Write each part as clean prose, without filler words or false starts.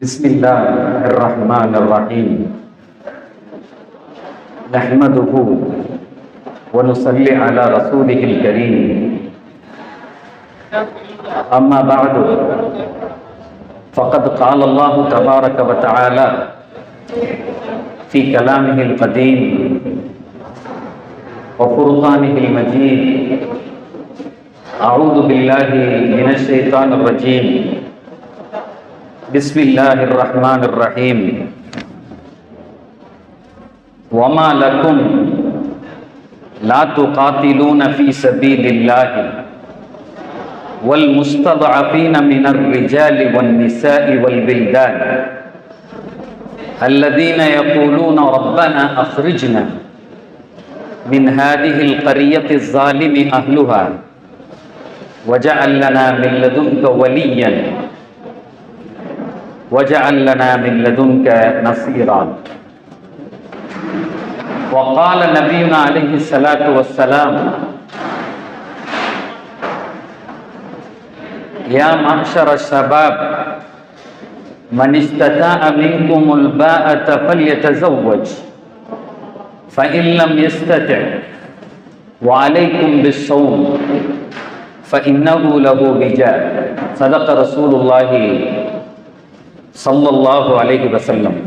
بسم الله الرحمن الرحيم نحمده ونصلي على رسوله الكريم أما بعد فقد قال الله تبارك وتعالى في كلامه القديم وفرقانه المجيد أعوذ بالله من الشيطان الرجيم بسم الله الرحمن الرحيم وما لكم لا تقاتلون في سبيل الله والمستضعفين من الرجال والنساء والبلدان الذين يقولون ربنا أخرجنا من هذه القرية الظالم أهلها وجعل لنا من لدنك وليا وجعل لنا من لدنك نصيرا. وقال نبينا عليه الصلاة والسلام يا معشر الشباب من استطاع منكم الباءة فليتزوج فإن لم يستطع وعليكم بالصوم فإنه له وجاء. صدق رسول الله ஸல்லல்லாஹு அலைஹி வஸல்லம்.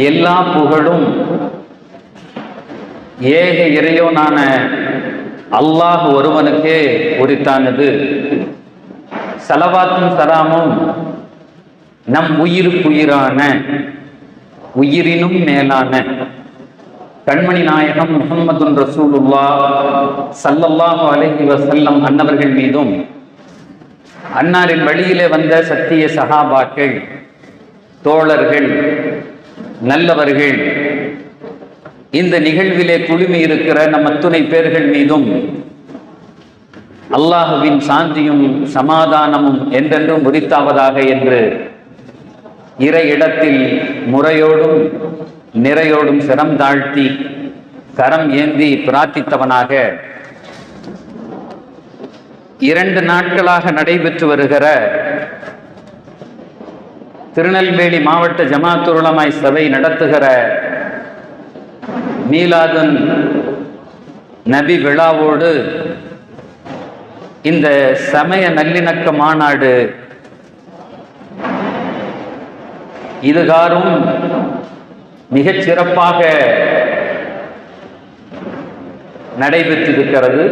எல்லா புகழும் ஏக இறைவனான அல்லாஹ் ஒருவனுக்கே உரித்தானது. ஸலவாத்தும் ஸலாமும் நம் உயிருக்குயிரான உயிரினும் மேலான கண்மணி நாயகம் முஹம்மதுன் ரசூலுல்லாஹ் ஸல்லல்லாஹு அலைஹி வஸல்லம் அன்னவர்கள் மீதும் அன்னாரின் வழியிலே வந்த சத்திய சஹாபாக்கள், தோழர்கள், நல்லவர்கள், இந்த நிகழ்விலே குழுமி இருக்கிற நம் அத்துணை பேர்கள் மீதும் அல்லாஹுவின் சாந்தியும் சமாதானமும் என்றென்றும் உரித்தாவதாக என்று இறை இடத்தில் முறையோடும் நிறையோடும் சிரம் தாழ்த்தி கரம் ஏந்தி பிரார்த்தித்தவனாக 2 நாட்களாக நடைபெற்று வருகிற திருநெல்வேலி மாவட்ட ஜமாத்துல் உலமா சபை நடத்துகிற மீலாதுன் நபி விழாவோடு இந்த சமய நல்லிணக்க மாநாடு இதுகாரும் மிகச் சிறப்பாக நடைபெற்றிருக்கிறது.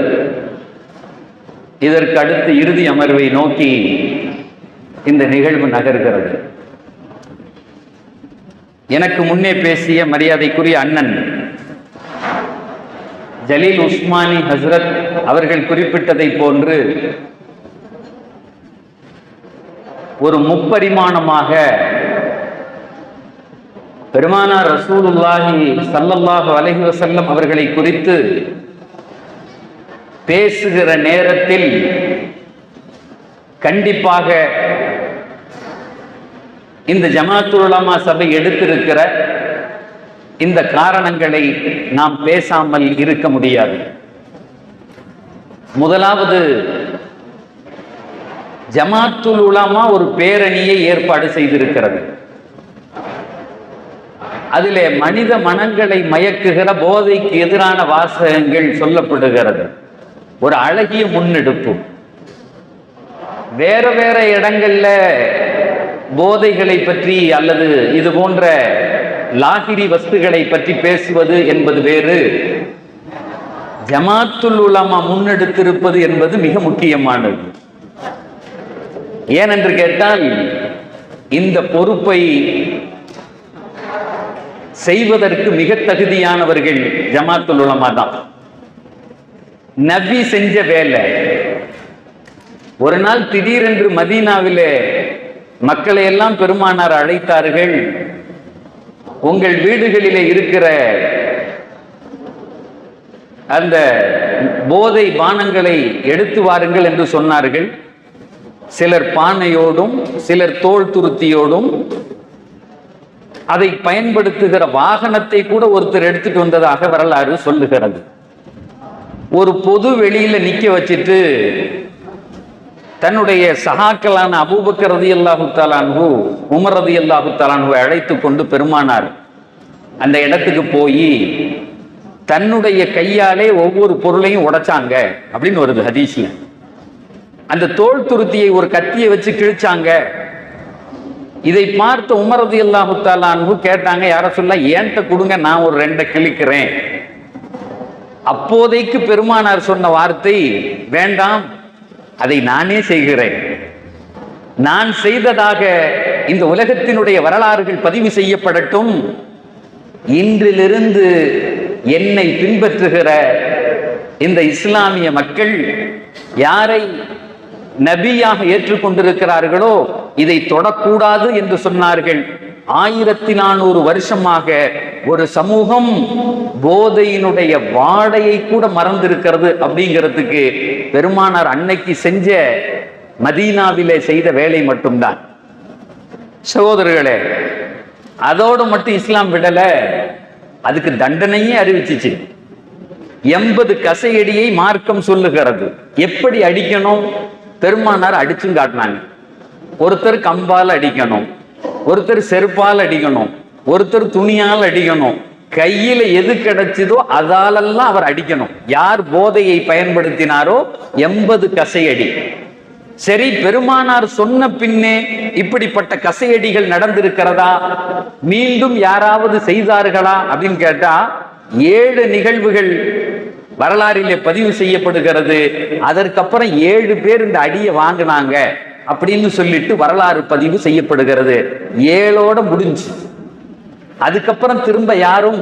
இதற்கு அடுத்து இறுதி அமர்வை நோக்கி இந்த நிகழ்வு நகர்கிறது. எனக்கு முன்னே பேசிய மரியாதைக்குரிய அண்ணன் ஜலீல் உஸ்மானி ஹஸ்ரத் அவர்கள் குறிப்பிட்டதை போன்று ஒரு முப்பரிமாணமாக பெருமானார் ரசூலுல்லாஹி ஸல்லல்லாஹு அலைஹி வஸல்லம் அவர்களை குறித்து பேசுகிற நேரத்தில் கண்டிப்பாக இந்த ஜமாத்துல் உலமா சபை எடுத்திருக்கிற இந்த காரணங்களை நாம் பேசாமல் இருக்க முடியாது. முதலாவது, ஜமாத்துல் உலமா ஒரு பேரணியை ஏற்பாடு செய்திருக்கிறது. அதிலே மனித மனங்களை மயக்குகிற போதைக்கு எதிரான வாசகங்கள் சொல்லப்படுகிறது. ஒரு அழகிய முன்னெடுப்பு. வேற வேற இடங்கள்ல போதைகளை பற்றி அல்லது இது போன்ற லாகிரி வஸ்துகளை பற்றி பேசுவது என்பது வேறு, ஜமாத்துல் உலமா முன்னெடுத்திருப்பது என்பது மிக முக்கியமானது. ஏனென்று கேட்டால் இந்த பொறுப்பை செய்வதற்கு மிக தகுதியானவர்கள் ஜமாத்துல் உலமா தான். நபி செஞ்ச வேலை. ஒரு நாள் திடீரென்று மதீனாவிலே மக்களை எல்லாம் பெருமானார் அழைத்தார்கள். உங்கள் வீடுகளிலே இருக்கிற அந்த போதை பானங்களை எடுத்து வாருங்கள் என்று சொன்னார்கள். சிலர் பானையோடும் சிலர் தோல் துருத்தியோடும் அதை பயன்படுத்துகிற வாகனத்தை கூட ஒருத்தர் எடுத்துட்டு வந்ததாக வரலாறு சொல்லுகிறது. ஒரு பொது வெளியில நிக்க வச்சிட்டு தன்னுடைய சகாக்களான அபூபக்கர் ரலியல்லாஹு தஆலா அன்ஹு, உமர் ரலியல்லாஹு தஆலா அன்ஹுவை அழைத்து கொண்டு பெருமானார் அந்த இடத்துக்கு போய் தன்னுடைய கையாலே ஒவ்வொரு பொருளையும் உடைச்சாங்க அப்படின்னு வருது ஹதீஸ்ல. அந்த தோல் துருத்தியை ஒரு கத்தியை வச்சு கிழிச்சாங்க. இதை பார்த்த உமர் ரலியல்லாஹு தஆலா அன்ஹு கேட்டாங்க, யார சொல்ல ஏன்ட்ட கொடுங்க, நான் ஒரு 2 கிழிக்கிறேன். அப்போதைக்கு பெருமானார் சொன்ன வார்த்தை, வேண்டாம், அதை நானே செய்கிறேன். நான் செய்ததாக இந்த உலகத்தினுடைய வரலாறுகள் பதிவு செய்யப்படட்டும். இன்றிலிருந்து என்னை பின்பற்றுகிற இந்த இஸ்லாமிய மக்கள் யாரை நபியாக ஏற்றுக்கொண்டிருக்கிறார்களோ இதை தொடக்கூடாது என்று சொன்னார்கள். 1400 வருஷமாக ஒரு சமூகம் போதையினுடைய வாடையை கூட மறந்திருக்கிறது அப்படிங்கிறதுக்கு பெருமானார் அன்னைக்கு செஞ்ச மதீனாவிலே செய்த வேலை மட்டும்தான். சகோதரர்களே, அதோடு மட்டும் இஸ்லாம் விடல, அதுக்கு தண்டனையே அறிவிச்சிச்சு. 80 கசையடியை மார்க்கம் சொல்லுகிறது. எப்படி அடிக்கணும்? பெருமானார் அடிச்சும் காட்டினாங்க. ஒருத்தர் கம்பால் அடிக்கணும், ஒருத்தர் செருப்பால் அடிக்கணும், ஒருத்தர் துணியால் அடிக்கணும். கையில எது கிடைச்சதோ அதாலெல்லாம் அவர் அடிக்கணும். யார் போதையை பயன்படுத்தினாரோ 80 கசையடி. சரி, பெருமானார் சொன்ன பின்னே இப்படிப்பட்ட கசையடிகள் நடந்திருக்கிறதா? மீண்டும் யாராவது செய்தார்களா அப்படின்னு கேட்டா 7 நிகழ்வுகள் வரலாறிலே பதிவு செய்யப்படுகிறது. அதற்கப்புறம் 7 பேர் இந்த அடியை வாங்கினாங்க அப்படின்னு சொல்லிட்டு வரலாறு பதிவு செய்யப்படுகிறது. 7ஓட முடிஞ்சு. அதுக்கப்புறம் திரும்ப யாரும்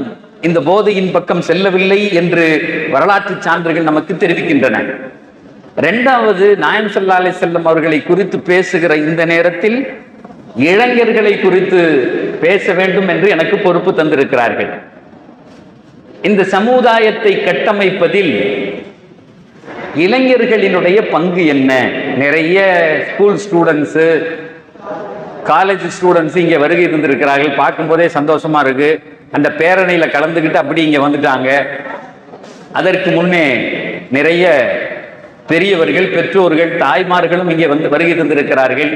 இந்த போதையின் பக்கம் செல்லவில்லை என்று வரலாற்று சான்றுகள் நமக்கு தெரிவிக்கின்றன. 2வது, நாயகம் ஸல்லல்லாஹு அலைஹி வஸல்லம் அவர்களை குறித்து பேசுகிற இந்த நேரத்தில் இளைஞர்களை குறித்து பேச வேண்டும் என்று எனக்கு பொறுப்பு தந்திருக்கிறார்கள். இந்த சமுதாயத்தை கட்டமைப்பதில் இளைஞர்களினுடைய பங்கு என்ன? நிறைய ஸ்கூல் ஸ்டூடெண்ட்ஸ், காலேஜ் ஸ்டூடெண்ட்ஸ் இங்க வருகை தந்திருக்கிறார்கள். பார்க்கும்போதே சந்தோஷமா இருக்கு. அந்த பேரணியில கலந்துக்கிட்டு அப்படி இங்க வந்துட்டாங்க. அதற்கு முன்னே நிறைய பெரியவர்கள், பெற்றோர்கள், தாய்மார்களும் இங்கே வந்து வருகை தந்திருக்கிறார்கள்.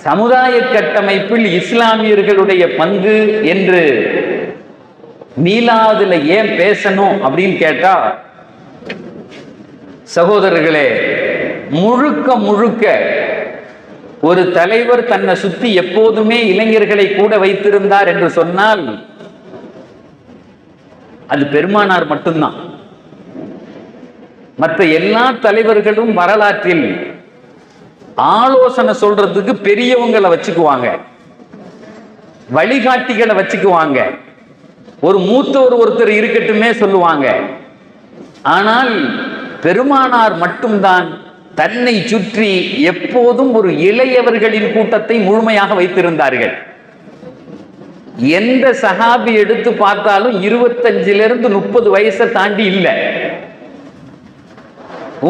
சமுதாய கட்டமைப்பில் இஸ்லாமியர்களுடைய பங்கு என்று மீலாதுல ஏன் பேசணும் அப்படின்னு கேட்டா, சகோதரர்களே, முழுக்க முழுக்க ஒரு தலைவர் தன்னை சுத்தி எப்போதுமே இளைஞர்களை கூட வைத்திருந்தார் என்று சொன்னால் அது பெருமானார் மட்டும்தான். மற்ற எல்லா தலைவர்களும் வரலாற்றில் ஆலோசனை சொல்றதுக்கு பெரியவங்களை வச்சுக்குவாங்க, வழிகாட்டிகளை வச்சுக்குவாங்க, ஒரு மூத்தவர் ஒருத்தர் இருக்கட்டுமே சொல்லுவாங்க. ஆனால் பெருமானார் மட்டும்தான் தன்னை சுற்றி எப்போதும் ஒரு இளையவர்களின் கூட்டத்தை முழுமையாக வைத்திருந்தார்கள். எந்த சஹாபி எடுத்து பார்த்தாலும் 25 to 30 வயசை தாண்டி இல்லை.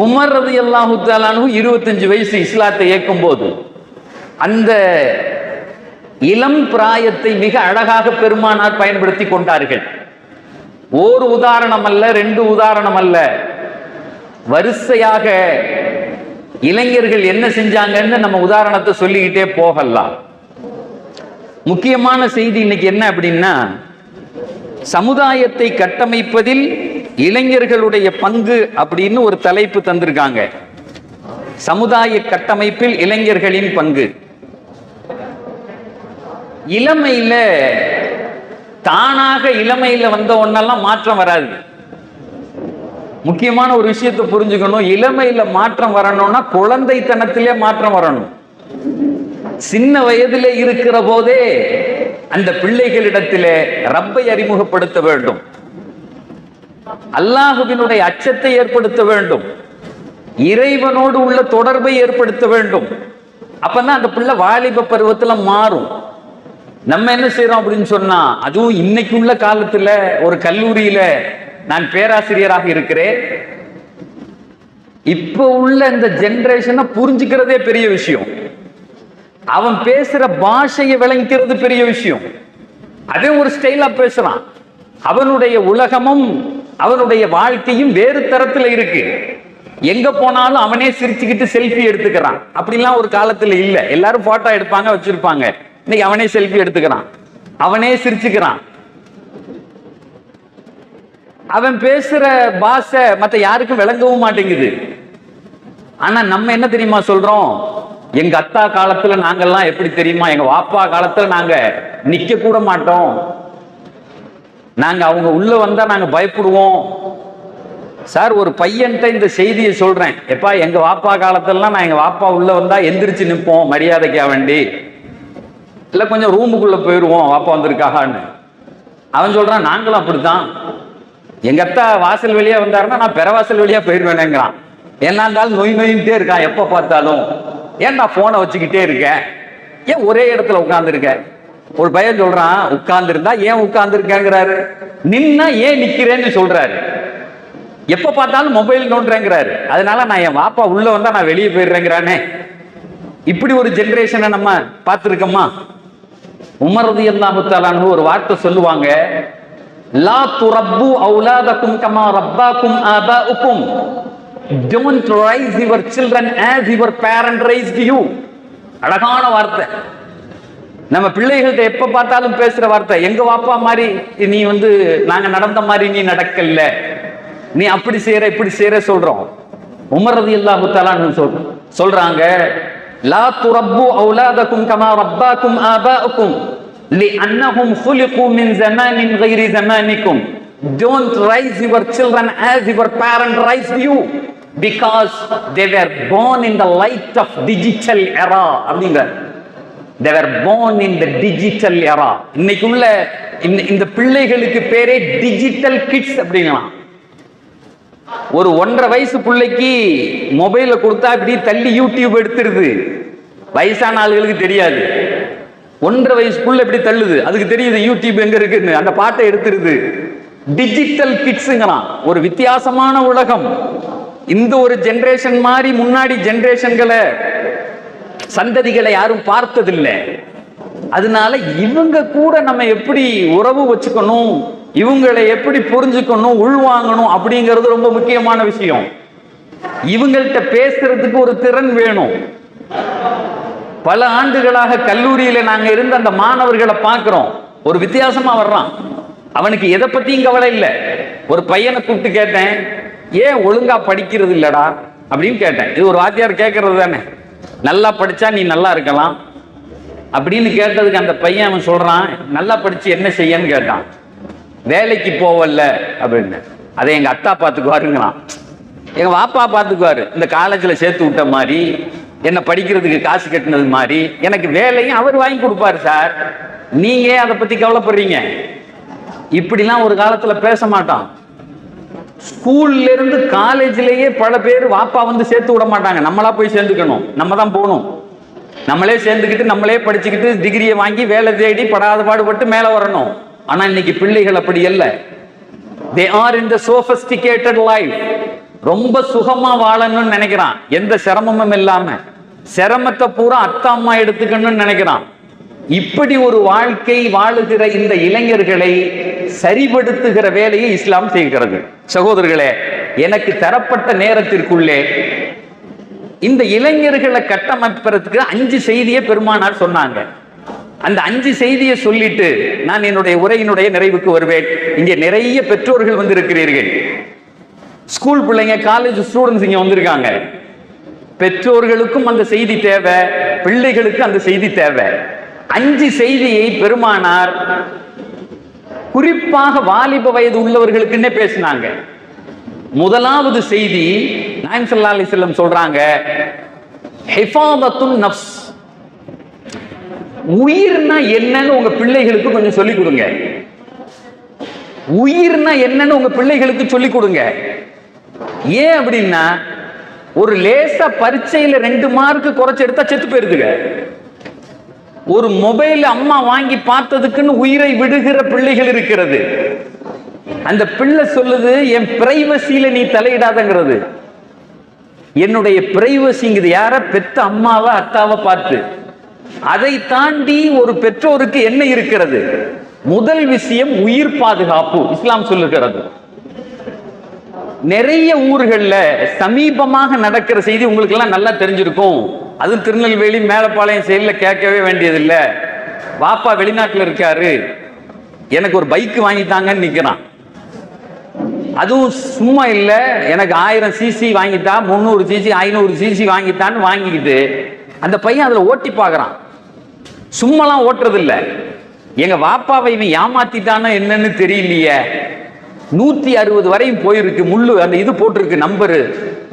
உமர் ரலியல்லாஹு தஆலா அன்ஹு 25 வயசு இஸ்லாத்தை ஏற்கும் போது அந்த இளம் பிராயத்தை மிக அழகாக பெருமானார் பயன்படுத்தி கொண்டார்கள். ஓர் உதாரணம் அல்ல, 2 உதாரணம் அல்ல, வரிசையாக இளைஞர்கள் என்ன செஞ்சாங்கன்னு நம்ம உதாரணத்தை சொல்லிக்கிட்டே போகலாம். முக்கியமான செய்தி இன்னைக்கு என்ன அப்படின்னா, சமுதாயத்தை கட்டமைப்பதில் இளைஞர்களுடைய பங்கு அப்படின்னு ஒரு தலைப்பு தந்திருக்காங்க. சமுதாய கட்டமைப்பில் இளைஞர்களின் பங்கு. இளமையில தானாக இளமையில வந்த ஒன்னெல்லாம் மாற்றம் வராது. முக்கியமான ஒரு விஷயத்தை புரிஞ்சுக்கணும். இளமையில மாற்றம் வரணும்னா குழந்தைத்தனத்திலே மாற்றம் வரணும். சின்ன வயதிலே இருக்கிற போதே அந்த பிள்ளைகளிடத்திலே ரப்பை அறிமுகப்படுத்த வேண்டும், அல்லாஹுவினுடைய அச்சத்தை ஏற்படுத்த வேண்டும், இறைவனோடு உள்ள தொடர்பை ஏற்படுத்த வேண்டும். அப்பதான் அந்த பிள்ளை வாலிப பருவத்துல மாறும். நம்ம என்ன செய்யறோம் அப்படின்னு சொன்னா, அதுவும் இன்னைக்கு உள்ள காலத்துல ஒரு கல்லூரியில நான் பேராசிரியராக இருக்கிறேன். இப்ப உள்ள இந்த ஜெனரேஷனை புரிஞ்சுக்கிறதே பெரிய விஷயம். அவன் பேசுற பாஷையை விளங்கிக்கிறது பெரிய விஷயம். அதே ஒரு ஸ்டைலா பேசுறான். அவனுடைய உலகமும் அவனுடைய வாழ்க்கையும் வேறு தரத்துல இருக்கு. எங்க போனாலும் அவனே சிரிச்சுக்கிட்டு செல்ஃபி எடுத்துக்கிறான். அப்படிலாம் ஒரு காலத்துல இல்ல. எல்லாரும் போட்டோ எடுப்பாங்க, வச்சிருப்பாங்க. இன்னைக்கு அவனே செல்ஃபி எடுத்துக்கிறான், அவனே சிரிச்சுக்கிறான். அவன் பேசுற பாஷை மத்த யாருக்கும் விளங்கவும் மாட்டேங்குது. ஆனா நம்ம என்ன தெரியுமா சொல்றோம்? எங்க அத்தா காலத்துல நாங்கெல்லாம் எப்படி தெரியுமா, எங்க வாப்பா காலத்துல நாங்க நிக்க கூட மாட்டோம், நாங்க அவங்க உள்ள வந்தா நாங்க பயப்படுவோம். சார், ஒரு பையன்கிட்ட இந்த செய்தியை சொல்றேன், எப்பா எங்க வாப்பா காலத்துலலாம் நான் எங்க வாப்பா உள்ள வந்தா எந்திரிச்சு நிற்போம் மரியாதைக்கா வேண்டி, இல்ல கொஞ்சம் ரூமுக்குள்ள போயிடுவோம் வாப்பா வந்திருக்காகான்னு. அவன் சொல்றான் நாங்களும் அப்படித்தான், எங்க அத்தா வாசல் வழியா வந்தாருன்னா நான் பெறவாசல் வழியா போயிடுவேனேங்கிறான். என்ன இருந்தாலும் நொய் நொயின்ட்டே இருக்கான் எப்ப பார்த்தாலும். ஏன் நான் போனை வச்சுக்கிட்டே இருக்கேன், ஏன் ஒரே இடத்துல உட்கார்ந்துருக்க? ஒரு பையன் சொல்றான் உட்கார்ந்து இருந்தா ஏன் உட்கார்ந்து இருக்கேங்கிறாரு, நின்னா ஏன் நிக்கிறேன்னு சொல்றாரு, எப்ப பார்த்தாலும் மொபைல் நோண்டுறேங்கிறாரு. அதனால நான் என் வாப்பா உள்ள வந்தா நான் வெளியே போயிடுறேங்கிறானே. இப்படி ஒரு ஜெனரேஷனை நம்ம பார்த்திருக்கோமா? உமர் ரலியல்லாஹு தஆலா அன்ஹு ஒரு வார்த்தை சொல்லுவாங்க, லா துரப்பு அவுலாதக்கும் comma ரப்பாக்கும் ஆபாஉக்கும், don't raise your children as your parent raised you. அழகான வார்த்தை. நம்ம பிள்ளைகள்கிட்ட எப்ப பார்த்தாலும் பேசுற வார்த்தை, எங்க வாப்பா மாதிரி நீ நாங்க நடந்த மாதிரி நீ நடக்கல, நீ அப்படி செய்யற இப்படி செய்யற சொல்றோம். உமர் ரலியல்லாஹு தஆலா அன்ஹு சொல்றாங்க, லா துரப்பு அவுலாதக்கும் comma ரப்பாக்கும் ஆபாஉக்கும் லிஅன்னஹும் خلقوا من زمان غير زمانكم. Don't raise your children as your parent raised you, because they were born in the light of digital era. அப்படிங்க, they were born in the digital era. இன்னைக்குள்ள இந்த பிள்ளைகளுக்கு பேரே டிஜிட்டல் கிட்ஸ் அப்படிங்கலாம். ஒரு 1.5 வயசு பிள்ளைக்கு மொபைல கொடுத்தா இப்படி தள்ளி யூடியூப் எடுத்துருது. வயசான ஆளுகளுக்கு தெரியாது. 1.5 வயசுக்குள்ள எப்படி தள்ளுது, அதுக்கு தெரியுது யூடியூப் எங்க இருக்குன்னு, அந்த பாட்டை எடுத்துருது. டிஜிட்டல் கிட்ஸுங்களாம். ஒரு வித்தியாசமான உலகம். இந்த ஒரு ஜெனரேஷன் மாதிரி முன்னாடி ஜெனரேஷன்களை சந்ததிகளை யாரும் பார்த்ததில்லை. அதனால இவங்க கூட நம்ம எப்படி உறவு வச்சுக்கணும், இவங்களை எப்படி புரிஞ்சுக்கணும், உள்வாங்கணும் அப்படிங்கிறது ரொம்ப முக்கியமான விஷயம். இவங்கள்ட்ட பேசுறதுக்கு ஒரு திறன் வேணும். பல ஆண்டுகளாக கல்லூரியில நாங்க இருந்த அந்த மாணவர்களை பார்க்கிறோம், ஒரு வித்தியாசமா வர்றான். அவனுக்கு எதை பத்தியும் கவலை இல்லை. ஒரு பையனை கூப்பிட்டு கேட்டேன், ஏன் ஒழுங்கா படிக்கிறது இல்லடா அப்படின்னு கேட்டேன். இது ஒரு வாத்தியார் கேட்கறது தானே, நல்லா படிச்சா நீ நல்லா இருக்கலாம் அப்படின்னு கேட்டதுக்கு அந்த பையன் அவன் சொல்றான், நல்லா படிச்சு என்ன செய்யன்னு கேட்டான். வேலைக்கு போவல்ல அப்படின்னு. அதை எங்க அத்தா பார்த்துக்குவாருங்களாம், எங்க வாப்பா பார்த்துக்குவாரு. இந்த காலேஜ்ல சேர்த்து விட்ட மாதிரி, என்ன படிக்கிறதுக்கு காசு கட்டினது மாதிரி எனக்கு வேலையும் அவர் வாங்கி கொடுப்பாரு சார், நீங்க அதை பத்தி கவலைப்படுறீங்க. இப்படிலாம் ஒரு காலத்துல பேச மாட்டான். ஸ்கூல்ல இருந்து காலேஜ்லயே பல பேர் வாப்பா சேர்த்து விட மாட்டாங்க, நம்மளா போய் சேர்ந்துக்கணும், நம்ம தான் போகணும். நம்மளே சேர்ந்துக்கிட்டு நம்மளே படிச்சுக்கிட்டு டிகிரியை வாங்கி வேலை தேடி படாத பாடுபட்டு மேல வரணும். ஆனா இன்னைக்கு பிள்ளைகள் அப்படி அல்ல. they are in the sophisticated life. ரொம்ப சுகமா வாழணும்னு நினைக்கிறான், எந்த சிரமமும் இல்லாம. சிரமத்தை பூரா அத்தா அம்மா எடுத்துக்கணும்னு நினைக்கிறான். இப்படி ஒரு வாழ்க்கை வாழுகிற இந்த இளைஞர்களை சரிபடுத்துகிற வேலையை இஸ்லாம் செய்கிறது. சகோதரர்களே, எனக்கு தரப்பட்ட நேரத்திற்குள்ளே இந்த இளைஞர்களை கட்டமைப்பதற்கு 5 செய்தியை பெருமானார் சொன்னாங்க. அந்த 5 செய்தியை சொல்லிட்டு நான் என்னுடைய உரையினுடைய நிறைவுக்கு வருவேன். இங்கே நிறைய பெற்றோர்கள் வந்திருக்கிறீர்கள், ஸ்கூல் பிள்ளைங்க, காலேஜ் ஸ்டூடெண்ட்ஸ் இங்க வந்திருக்காங்க. பெற்றோர்களுக்கும் அந்த செய்தி தேவை, பிள்ளைகளுக்கு அந்த செய்தி தேவை. 5 செய்தியை பெருமானார் குறிப்பாக வாலிப வயது உள்ளவர்களுக்குன்னே பேசினாங்க. முதலாவது செய்தி, நாயகம் ஸல்லல்லாஹு அலைஹி வஸல்லம் சொல்றாங்க, ஹிஃபாதத்துன் நஃப்ஸ். உயிர்னா என்னன்னு உங்க பிள்ளைகளுக்கு கொஞ்சம் சொல்லிக் கொடுங்க. உயிர்னா என்னன்னு உங்க பிள்ளைகளுக்கு சொல்லிக் கொடுங்க. ஏன் அப்படின்னா, ஒரு லேசா பரீட்சையில 2 மார்க் குறைச்சு எடுத்தா செத்து போயிருதுங்க. ஒரு மொபைல் அம்மா வாங்கி பார்த்ததுக்குன்னு உயிரை விடுகிற பிள்ளைகள் இருக்கிறது. அந்த பிள்ளை சொல்லுது, என் பிரைவசியில நீ தலையிடாதங்கிறது. என்னுடைய பிரைவசிங்கிறது யார? பெத்த அம்மாவை அத்தாவை பார்த்து. அதை தாண்டி ஒரு பெற்றோருக்கு என்ன இருக்கிறது? முதல் விஷயம் உயிர் பாதுகாப்பு. இஸ்லாம் சொல்லுகிறது, நிறைய ஊர்கள்ல சமீபமாக நடக்கிற செய்தி உங்களுக்கு எல்லாம் நல்லா தெரிஞ்சிருக்கும். அதுவும் திருநெல்வேலி மேலப்பாளையம் சைடில் கேட்கவே வேண்டியதில்லை. வாப்பா வெளிநாட்டில் இருக்காரு, எனக்கு ஒரு பைக் வாங்கிட்டாங்கன்னு நிற்கிறான். அதுவும் சும்மா இல்லை, எனக்கு 1000 சிசி வாங்கிட்டா, 300 சிசி 500 சிசி வாங்கிட்டான்னு வாங்கிக்கிட்டு அந்த பையன் அதில் ஓட்டி பார்க்குறான். சும்மாலாம் ஓட்டுறது இல்லை. எங்க வாப்பாவை இவன் ஏமாத்திட்டானா என்னன்னு தெரியலையே. 160 வரையும் போயிருக்கு, முள்ளு அந்த இது போட்டிருக்கு நம்பரு.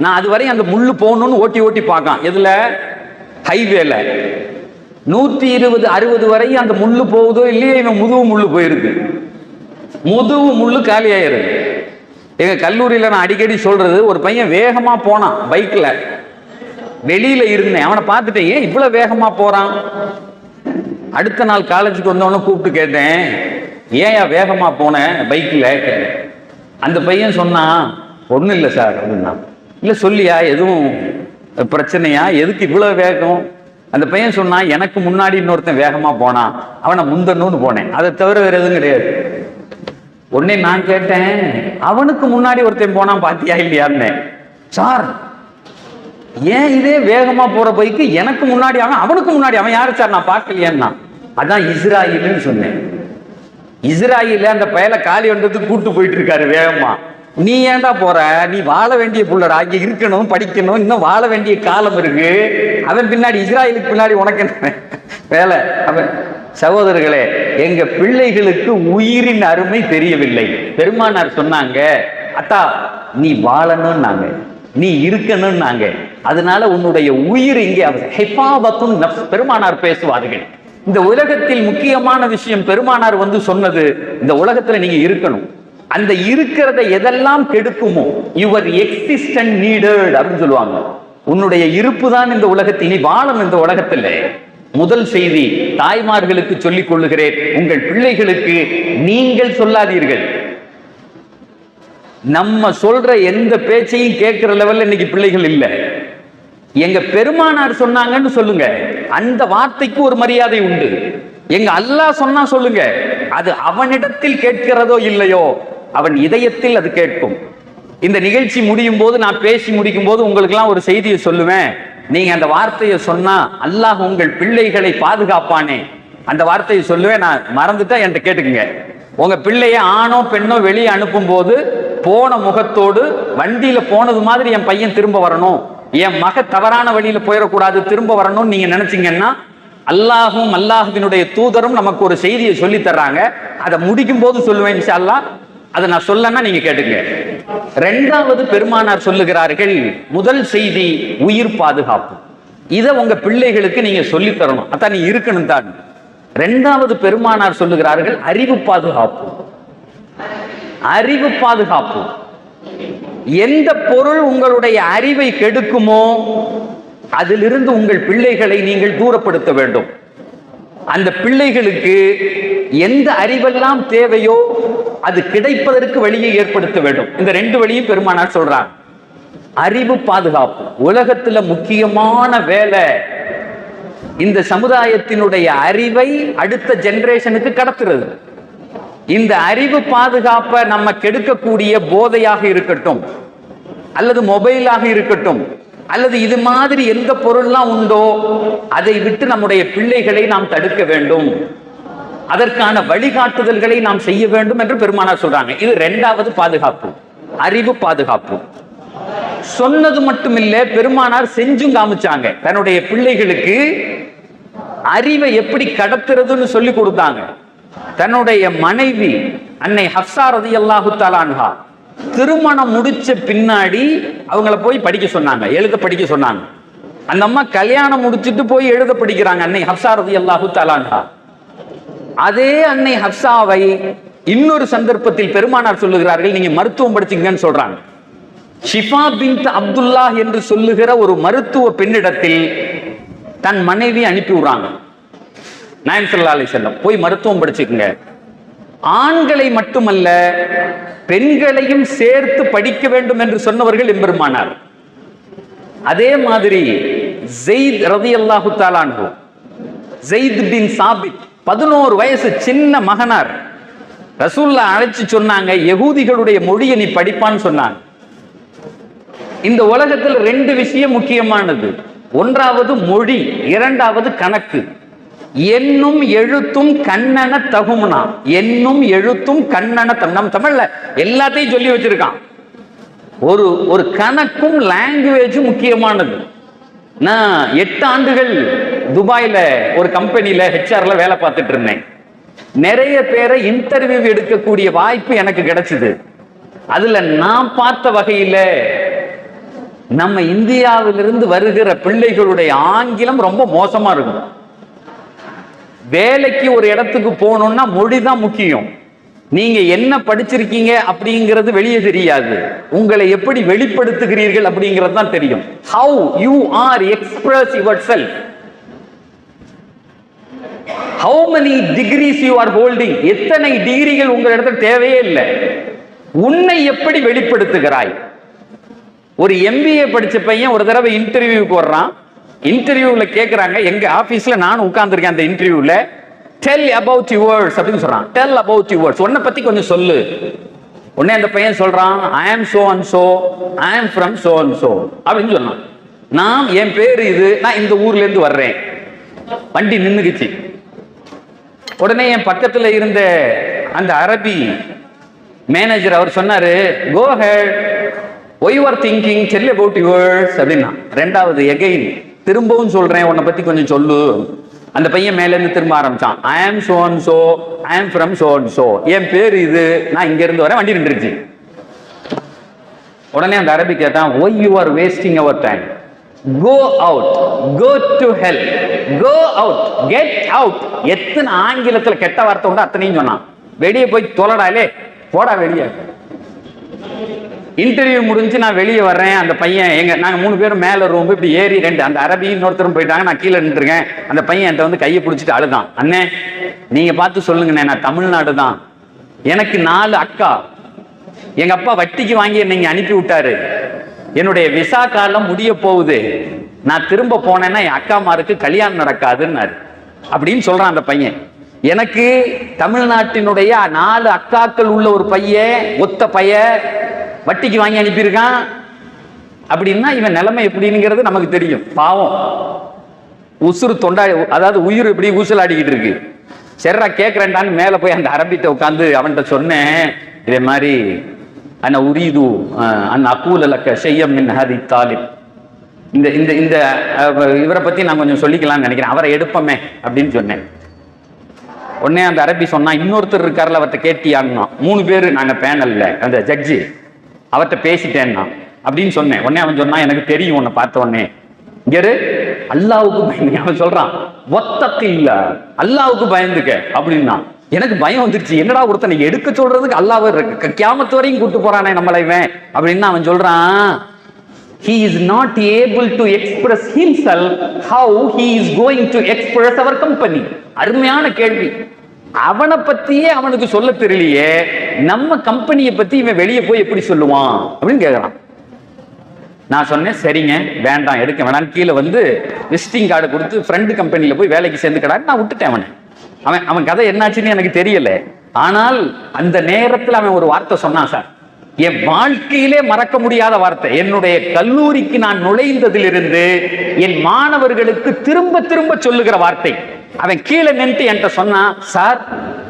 நான் அது வரையும் அந்த முள்ளு போகணும்னு ஓட்டி ஓட்டி பார்க்கான். எதுல? ஹைவேல. 120 60 வரையும் அந்த முள்ளு போகுதோ இல்லையோ, இவன் முதுகு முள்ளு போயிருக்கு. முதுகு முள்ளு காலி ஆயிருக்கு. எங்க கல்லூரியில நான் அடிக்கடி சொல்றது, ஒரு பையன் வேகமா போனான் பைக்ல. வெளியில இருந்தேன், அவனை பார்த்துட்டேன், ஏன் இவ்வளவு வேகமா போறான். அடுத்த நாள் காலேஜுக்கு வந்தவன கூப்பிட்டு கேட்டேன், ஏன் வேகமா போனேன் பைக்ல. அந்த பையன் சொன்னான், ஒன்றும் இல்லை சார் அப்படின்னா. இல்லை சொல்லியா, எதுவும் பிரச்சனையா, எதுக்கு இவ்வளவு வேகம்? அந்த பையன் சொன்னான், எனக்கு முன்னாடி இன்னொருத்தன் வேகமா போனான், அவனை முந்தணும்னு போனேன், அதை தவிர வேற எதுவும் கிடையாது. உடனே நான் கேட்டேன், அவனுக்கு முன்னாடி ஒருத்தன் போனான் பாத்தியா இல்லையான்னு. சார் ஏன் இதே வேகமா போற பைக்கு எனக்கு முன்னாடி அவனுக்கு முன்னாடி அவன் யாரு சார், நான் பார்க்கலையேன்னா. அதான் இஸ்ராயேல்னு சொன்னேன். இஸ்ராயேல் அந்த பயல காலி வந்ததுக்கு கூட்டு போயிட்டு இருக்காரு வேகமா. நீ ஏன்டா போற, நீ வாழ வேண்டிய புள்ளடா, இங்க இருக்கணும், படிக்கணும், இன்னும் வாழ வேண்டிய காலம் இருக்கு. அவன் பின்னாடி, இஸ்ராயலுக்கு பின்னாடி உனக்கு என்ன வேலை? அவன் சகோதரர்களே, எங்க பிள்ளைகளுக்கு உயிரின் அருமை தெரியவில்லை. பெருமானார் சொன்னாங்க, அத்தா நீ வாழணும்னாங்க, நீ இருக்கணும்னாங்க, அதனால உன்னுடைய உயிர் இங்கே ஹிஃபாதத்துன் நஃப்ஸ். பெருமானார் பேசுவார்கள். இந்த உலகத்தில் முக்கியமான விஷயம் பெருமானார் வந்து சொன்னது, இந்த உலகத்துல நீங்க இருக்கணும். அந்த இருக்கிறத எதெல்லாம் கெடுக்குமோ, யுவர் எக்ஸிஸ்டன்ட் நீடட் அப்படின்னு சொல்லுவாங்க. உன்னுடைய இருப்பு தான் இந்த உலகத்தில், நீ வாழும் இந்த உலகத்தில். முதல் செய்தி தாய்மார்களுக்கு சொல்லிக் கொள்ளுகிறேன், உங்கள் பிள்ளைகளுக்கு நீங்கள் சொல்லாதீர்கள். நம்ம சொல்ற எந்த பேச்சையும் கேட்கிற லெவல்ல இன்னைக்கு பிள்ளைகள் இல்லை. எங்க பெருமானார் சொன்னாங்கன்னு சொல்லுங்க, அந்த வார்த்தைக்கு ஒரு மரியாதை உண்டு. எங்க அல்லாஹ் சொன்னா சொல்லுங்க, அது அவனிடத்தில் கேட்கிறதோ இல்லையோ, அவன் இதயத்தில் அது கேட்கும். இந்த நிகழ்ச்சி முடியும் போது, நான் பேசி முடிக்கும் போது உங்களுக்கு எல்லாம் ஒரு செய்தியை சொல்லுவேன். நீங்க அந்த வார்த்தையை சொன்னா அல்லாஹ் உங்கள் பிள்ளைகளை பாதுகாப்பானே, அந்த வார்த்தையை சொல்லுவேன். நான் மறந்துட்டா என்கிட்ட கேட்டுக்குங்க. உங்க பிள்ளைய ஆணோ பெண்ணோ வெளியே அனுப்பும் போது போன முகத்தோடு, வண்டியில போனது மாதிரி என் பையன் திரும்ப வரணும், என் மக தவறான வழியில போயிடக்கூடாது, திரும்ப வரணும்னு நீங்க நினைச்சீங்கன்னா, அல்லாஹும் அல்லாஹ்வினுடைய தூதரும் நமக்கு ஒரு செய்தியை சொல்லி தர்றாங்க. அதை முடிக்கும் போது சொல்லுவேன் இன்ஷா அல்லாஹ். அதை நான் சொல்லனா நீங்க கேட்டுங்க. இரண்டாவது பெருமானார் சொல்லுகிறார்கள், முதல் செய்தி உயிர் பாதுகாப்பு. இதை உங்க பிள்ளைகளுக்கு நீங்க சொல்லி தரணும், அதான் நீ இருக்கணும் தான். இரண்டாவது பெருமானார் சொல்லுகிறார்கள் அறிவு பாதுகாப்பு. அறிவு பாதுகாப்பு. எந்த பொருள் உங்களுடைய அறிவை கெடுக்குமோ அதிலிருந்து உங்கள் பிள்ளைகளை நீங்கள் தூரப்படுத்த வேண்டும். அந்த பிள்ளைகளுக்கு எந்த அறிவெல்லாம் தேவையோ அது கிடைப்பதற்கு வழியை ஏற்படுத்த வேண்டும். இந்த ரெண்டு வழியும் பெருமானார் சொல்றாங்க. அறிவு பாதுகாப்பு உலகத்துல முக்கியமான வேலை. இந்த சமுதாயத்தினுடைய அறிவை அடுத்த ஜெனரேஷனுக்கு கடத்துறது. இந்த அறிவு பாதுகாப்பை நம்ம கெடுக்கக்கூடிய போதையாக இருக்கட்டும், அல்லது மொபைலாக இருக்கட்டும், அல்லது இது மாதிரி எந்த பொருள்லாம் உண்டோ அதை விட்டு நம்முடைய பிள்ளைகளை நாம் தடுக்க வேண்டும். அதற்கான வழிகாட்டுதல்களை நாம் செய்ய வேண்டும் என்று பெருமானார் சொல்றாங்க. இது இரண்டாவது பாதுகாப்பு, அறிவு பாதுகாப்பு. சொன்னது மட்டுமில்ல, பெருமானார் செஞ்சும் காமிச்சாங்க. தன்னுடைய பிள்ளைகளுக்கு அறிவை எப்படி கடத்துறதுன்னு சொல்லி கொடுத்தாங்க. தன்னுடைய மனைவி அன்னை ஹப்ஸா ரலியல்லாஹு தஆலா அன்ஹா திருமணம் முடிச்ச பின்னாடி அவங்கள போய் படிக்க சொன்னாங்க, எழுத படிக்க சொன்னாங்க. அந்த அம்மா கல்யாணம் முடிச்சுட்டு போய் எழுத படிக்கிறாங்க அன்னை ஹப்ஸா ரலியல்லாஹு தஆலா அன்ஹா. அதே அன்னை ஹப்ஸாவை இன்னொரு சந்தர்ப்பத்தில் பெருமானார் சொல்லுகிறார்கள், நீங்க மருத்துவம் படிச்சீங்கன்னு சொல்றாங்க. ஷிஃபா பின்த் அப்துல்லாஹ் என்று சொல்லுகிற ஒரு மருத்துவ பெண்ணிடத்தில் தன் மனைவி அனுப்பி விடுறாங்க. நாயகம் ஸல்லல்லாஹு அலைஹி வஸல்லம் போய் மருத்துவம் படிச்சுக்குங்க. ஆண்களை மட்டுமல்ல பெண்களையும் சேர்த்து படிக்க வேண்டும் என்று சொன்னவர்கள் எம்பெருமானார். அதே மாதிரி ஸெய்த் ரலியல்லாஹு தஆலா அன்ஹு, ஸெய்த் பின் சாபித் 11 வயசு சின்ன மகனார். ரசூலுல்லாஹ் அழைச்சு சொன்னாங்க, யகூதிகளுடைய மொழியை நீ படிப்பான்னு சொன்னாங்க. இந்த உலகத்தில் ரெண்டு விஷயம் முக்கியமானது. ஒன்றாவது மொழி, இரண்டாவது கணக்கு. என்னும் எழுத்தும் கண்ணன தகும்னா, என்னும் எழுத்தும் கண்ணன தகும். நம்ம தமிழ்ல எல்லாத்தையும் சொல்லி வச்சிருக்கான். ஒரு கணக்கும் லாங்குவேஜும் முக்கியமானது. நான் 8 ஆண்டுகள் துபாயில ஒரு கம்பெனியில ஹெச்ஆர்ல வேலை பார்த்துட்டு இருந்தேன். நிறைய பேரை இன்டர்வியூ எடுக்கக்கூடிய வாய்ப்பு எனக்கு கிடைச்சது. அதுல நான் பார்த்த வகையில நம்ம இந்தியாவிலிருந்து வருகிற பிள்ளைகளுடைய ஆங்கிலம் ரொம்ப மோசமா இருக்கும். வேலைக்கு ஒரு இடத்துக்கு போகணும்னா மொழி தான் முக்கியம். நீங்க என்ன படிச்சிருக்கீங்க அப்படிங்கிறது வெளியே தெரியாது. உங்களை எப்படி வெளிப்படுத்துகிறீர்கள் அப்படிங்கிறது தான் தெரியும். How you are express yourself. How many degrees you are holding. எத்தனை டிகிரிகள் உங்க இடத்துல தேவையே இல்லை. உன்னை எப்படி வெளிப்படுத்துகிறாய். ஒரு MBA படிச்ச பையன் ஒரு தடவை இன்டர்வியூக்கு வர்றான். இன்டர்வியூல கேட்கறாங்க, எங்க ஆபீஸ்ல நான் உட்கார்ந்துருக்கேன் அந்த இன்டர்வியூல, tell about yours அப்படின்னு சொல்றான். tell about yours, உன்னை பத்தி கொஞ்சம் சொல்லு. உடனே அந்த பையன் சொல்றான், I am so and so, I am from so and so அப்படின்னு சொன்னான். நான் என் பேரு இது, நான் இந்த ஊர்ல இருந்து வர்றேன். வண்டி நின்னுக்குச்சு. உடனே என் பக்கத்துல இருந்த அந்த அரபி மேனேஜர் அவர் சொன்னாரு, go ahead, why you are thinking, tell about yours அப்படின்னா. ரெண்டாவது எகைன் திரும்பவும் சொல்றேன், உன்னை பத்தி கொஞ்சம் சொல்லு. அந்த பையன் மேல இருந்து திரும்ப ஆரம்பிச்சான். I am so and so, I am from so and so, என் பேர் இது, நான் இங்க இருந்து வரேன். வண்டி நின்றுச்சு. உடனே அந்த அரபி கேட்டான், why you are wasting our time, go out, go to hell, go out, get out. எத்தனை ஆங்கிலத்துல கெட்ட வார்த்தை உண்டு அத்தனையும் சொன்னான். வெளியே போய் தொலைடாலே, போடா வெளியே. இன்டர்வியூ முடிஞ்சு நான் வெளியே வர்றேன். அந்த பையன் நாங்க 3 பேரும் மேல ரூம் இப்படி ஏறி அந்த அரபி இன்னொருத்தரும் போயிட்டாங்க. நான் கீழே நின்றுருக்கேன். அந்த பையன் என்கிட்ட வந்து கையை பிடிச்சிட்டு அழுதான். அண்ணே நீங்க பார்த்து சொல்லுங்கண்ணே, நான் தமிழ்நாடு தான், எனக்கு 4 அக்கா, எங்க அப்பா வட்டிக்கு வாங்கி என்னை அனுப்பி விட்டாரு, என்னுடைய விசா காலம் முடிய போகுது, நான் திரும்ப போனேன்னா என் அக்காமாருக்கு கல்யாணம் நடக்காதுன்னாரு அப்படின்னு சொல்றான் அந்த பையன். எனக்கு தமிழ்நாட்டினுடைய 4 அக்காக்கள் உள்ள ஒரு பையன், ஒத்த பையன் வட்டிக்கு வாங்கி அனுப்பியிருக்கான் அப்படின்னா இவன் நிலைமை எப்படிங்கிறது நமக்கு தெரியும். பாவம், உசுறு தொண்டா, அதாவது உயிர் எப்படி ஊசலாடிக்கிட்டு இருக்கு. சரிடா கேட்கிறேன்டான்னு மேல போய் அந்த அரபிட்ட உட்காந்து அவன்கிட்ட சொன்னேன், இதே மாதிரி அண்ணா உரீது அண்ணா அக்கூலக்க செய்யம் மின் ஹதி தாலிப், இந்த இந்த இந்த இவரை பத்தி நான் கொஞ்சம் சொல்லிக்கலாம்னு நினைக்கிறேன், அவரை எடுப்பமே அப்படின்னு சொன்னேன். உடனே அந்த அரபி சொன்னா, இன்னொருத்தர் இருக்காருல அவர்கிட்ட கேட்டியான்னா. 3 பேர் நாங்க பேனல்ல, அந்த ஜட்ஜி அவர்கிட்ட பேசிட்டேன்னா அப்படின்னு சொன்னேன். உடனே அவன் சொன்னா, எனக்கு தெரியும் உன்னை பார்த்த உடனே, இங்க அல்லாவுக்கு பயந்து. அவன் சொல்றான், ஒத்தத்து இல்ல அல்லாவுக்கு பயந்துக்க அப்படின்னா. எனக்கு பயம் வந்துருச்சு, என்னடா ஒருத்தனை எடுக்க சொல்றதுக்கு அல்லாஹ் கியாமத்து வரையும் கூட்டு போறானே நம்மளை இவன் அப்படின்னு. அவன் சொல்றான், he is not able to express himself, how he is going to express our company. அருமையான கேள்வி. அவனை பத்தியே அவனுக்கு சொல்ல தெரியலையே, நம்ம கம்பெனியை பத்தி இவன் வெளியே போய் எப்படி சொல்லுவான் அப்படின்னு கேட்கறான். நான் சொன்னேன், சரிங்க வேண்டாம் எடுக்க வேண்டாம், கீழே வந்து விசிட்டிங் கார்டு கொடுத்து ஃப்ரெண்டு கம்பெனியில போய் வேலைக்கு சேர்ந்துக்கடான்னு நான் விட்டுட்டேன் அவனை. அவன் கதை என்னாச்சுன்னு எனக்கு தெரியல. ஆனால் அந்த நேரத்தில் அவன் ஒரு வார்த்தை சொன்னான், சார் என் வாழ்க்கையிலே மறக்க முடியாத வார்த்தை. என்னுடைய கல்லூரிக்கு நான் நுழைந்ததிலிருந்து என் மாணவர்களுக்கு திரும்ப திரும்ப சொல்லுகிற வார்த்தை. அவன் கீழே நின்று என்கிட்ட சொன்னான், சார்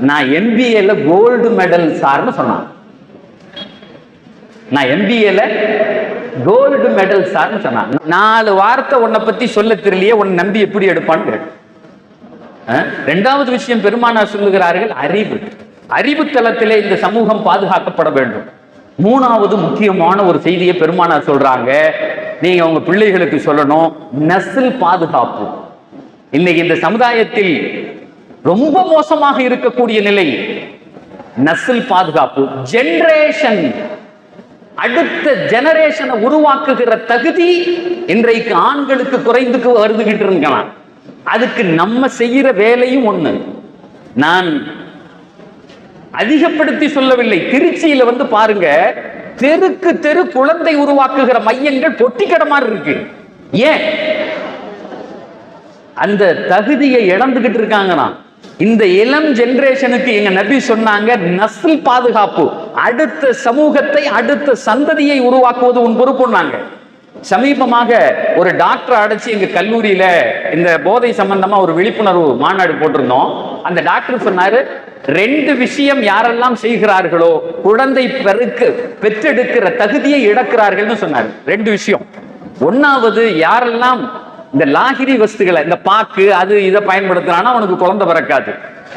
நான் MBAல கோல்டு மெடல் சார்னு சொன்னான். நான் MBAல கோல்டு மெடல் சார்னு சொன்னான். 4 வார்த்தை உன்னை பத்தி சொல்ல தெரியலையே, உன்னை நம்பி எப்படி எடுப்பான்னு. 2வது விஷயம் பெருமானார் சொல்லுகிறார்கள், அறிவு. அறிவு தளத்திலே இந்த சமூகம் பாதுகாக்கப்பட வேண்டும். 3வது முக்கியமான ஒரு செய்தியை பெருமானார் சொல்றாங்க, நீங்க உங்க பிள்ளைகளுக்கு சொல்லணும், நஸ்ல் பாதுகாப்பு. இன்னைக்கு இந்த சமுதாயத்தில் ரொம்ப மோசமாக இருக்கக்கூடிய நிலை நஸ்ல் பாதுகாப்பு. ஜெனரேஷன், அடுத்த ஜெனரேஷனை உருவாக்குகிற தகுதி இன்றைக்கு ஆண்களுக்கு குறைந்துக்கு வருதுகிட்டு இருக்கலாம். அதுக்கு நம்ம செய்யற வேலையும் ஒண்ணு. நான் அதிகப்படுத்தி சொல்லவில்லை. திருச்சியில வந்து பாருங்க, தெருக்கு தெரு குழந்தை உருவாக்குகிற மையங்கள் பொட்டிக்கடமா இருக்கு. ஏன்? அந்த தகுதியை இழந்துகிட்டு இருக்காங்கன்னா. இந்த இளம் ஜெனரேஷனுக்கு எங்க நபி சொன்னாங்க, நஸ்ல் பாதுகாப்பு, அடுத்த சமூகத்தை அடுத்த சந்ததியை உருவாக்குவது உன் பொறுப்புன்னாங்க. சமீபமாக ஒரு டாக்டர் அடைச்சு எங்க கல்லூரியில இந்த போதை சம்பந்தமா ஒரு விழிப்புணர்வு மாநாடு போட்டிருந்தோம். அந்த டாக்டர் சொன்னாரு, 2 விஷயம் யாரெல்லாம் செய்கிறார்களோ குழந்தை பெற்றெடுக்கிற தகுதியை இழக்கிறார்கள் சொன்னாரு. 2 விஷயம். 1வது, யாரெல்லாம் இந்த லாகிரி வஸ்துகளை, இந்த பாக்கு அது இதை பயன்படுத்துறானோ அவனுக்கு குழந்தை பிறக்காது.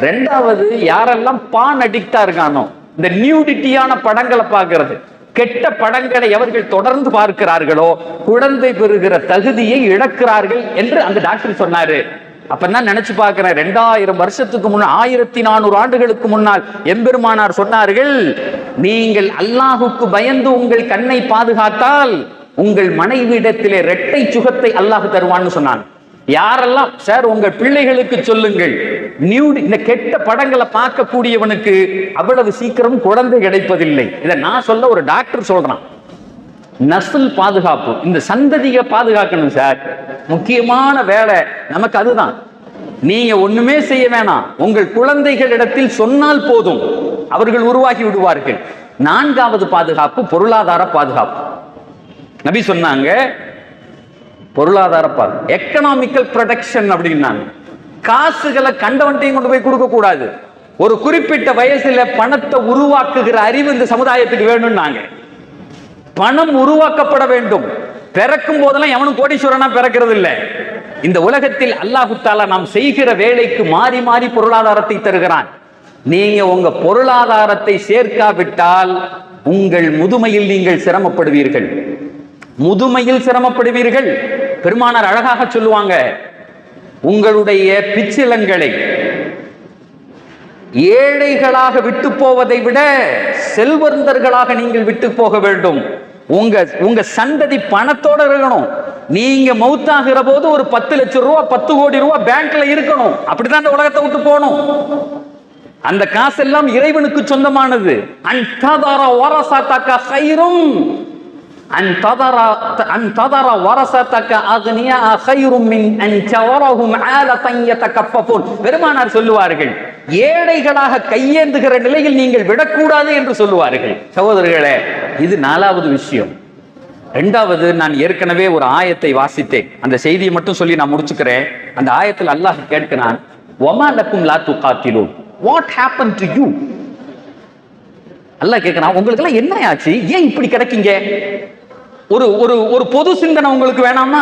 2வது, யாரெல்லாம் பான் அடிக்டா இருக்கானோ, இந்த நியூடிட்டியான படங்களை பார்க்கிறது, கெட்ட படங்களை எவர்கள் தொடர்ந்து பார்க்கிறார்களோ குழந்தை பெறுகிற தகுதியை இழக்கிறார்கள் என்று அந்த டாக்டர் சொன்னாரு. அப்பதான் நினைச்சு பார்க்கிறேன், 2000 வருஷத்துக்கு முன்னால், 1400 ஆண்டுகளுக்கு முன்னால் எம்பெருமானார் சொன்னார்கள், நீங்கள் அல்லாஹுக்கு பயந்து உங்கள் கண்ணை பாதுகாத்தால் உங்கள் மனைவியிடத்திலே 2 சுகத்தை அல்லாஹ் தருவான்னு சொன்னான். யாரெல்லாம் சார் உங்கள் பிள்ளைகளுக்கு சொல்லுங்கள், இந்த கெட்ட படங்களை பார்க்கக்கூடியவனுக்கு அவ்வளவு சீக்கிரம் குழந்தை கிடைப்பதில்லை. இதை நான் சொல்ல, ஒரு டாக்டர் சொல்றான். நஸ்ல் பாதுகாப்பு, இந்த சந்ததியை பாதுகாக்கணும் சார், முக்கியமான வேலை நமக்கு அதுதான். நீங்க ஒண்ணுமே செய்ய வேணாம், உங்கள் குழந்தைகளிடத்தில் சொன்னால் போதும், அவர்கள் உருவாகி விடுவார்கள். 4வது பாதுகாப்பு பொருளாதார பாதுகாப்பு. நபி சொன்னாங்க, பொருளாதார பாதுகாப்பு, எக்கனாமிக்கல் ப்ரொடெக்ஷன் அப்படின்னாங்க. காசுகளை கண்டவன்ட்டையும் கொண்டு போய் கொடுக்க கூடாது. ஒரு குறிப்பிட்ட வயசுல பணத்தை உருவாக்குகிற அறிவு இந்த சமுதாயத்துக்கு வேணும்னாங்க. பணம் உருவாக்கப்பட வேண்டும். பிறக்கும் போதெல்லாம் எவனும் கோடீஸ்வரனா பிறக்கிறது இல்லை. இந்த உலகத்தில் அல்லாஹு தஆலா நாம் செய்கிற வேலைக்கு மாறி மாறி பொருளாதாரத்தை தருகிறான். நீங்க உங்க பொருளாதாரத்தை சேர்க்காவிட்டால் உங்கள் முதுமையில் நீங்கள் சிரமப்படுவீர்கள். முதுமையில் சிரமப்படுவீர்கள். பெருமானார் அழகாக சொல்லுவாங்க, உங்களுடைய பிச்சிலங்களை ஏழைகளாக விட்டு போவதை விட செல்வந்தர்களாக நீங்கள் விட்டு போக வேண்டும். உங்க சந்ததி பணத்தோட இருக்கணும். நீங்க மௌத்தாகிற போது ஒரு 10 லட்சம் ரூபாய், 10 கோடி ரூபாய் பேங்க்ல இருக்கணும். அப்படிதான் இந்த உலகத்தை விட்டு போகணும். அந்த காசெல்லாம் இறைவனுக்கு சொந்தமானது. அன்ததர வரஸதக கைரும் அன்ததர வரஸதக அக்னியா கைரும் மின் அன்தவரஹும் ஆலதன் யதகஃபஃபூன். பெருமானார் சொல்லுவார்கள், ஏழைகளாக கையேந்துகிற நிலையில் நீங்கள் விடக்கூடாது என்று சொல்லுவார்கள். சகோதரர்களே, இது 4வது விஷயம். 2வது, நான் ஏற்கனவே ஒரு ஆயத்தை வாசித்தேன். அந்த செய்தியை மட்டும் சொல்லி நான் முடிச்சுக்கிறேன். அந்த ஆயத்தில் அல்லாஹ் கேட்கிறான், வமா லக்கும் லா துகாத்திலூன், வாட் ஹேப்பன் டு யூ. அல்லாஹ் கேட்கிறான், உங்களுக்கு எல்லாம் என்ன ஆச்சு, ஏன் இப்படி கிடைக்கீங்க? ஒரு ஒரு ஒரு பொது சிந்தனை உங்களுக்கு வேணாமா?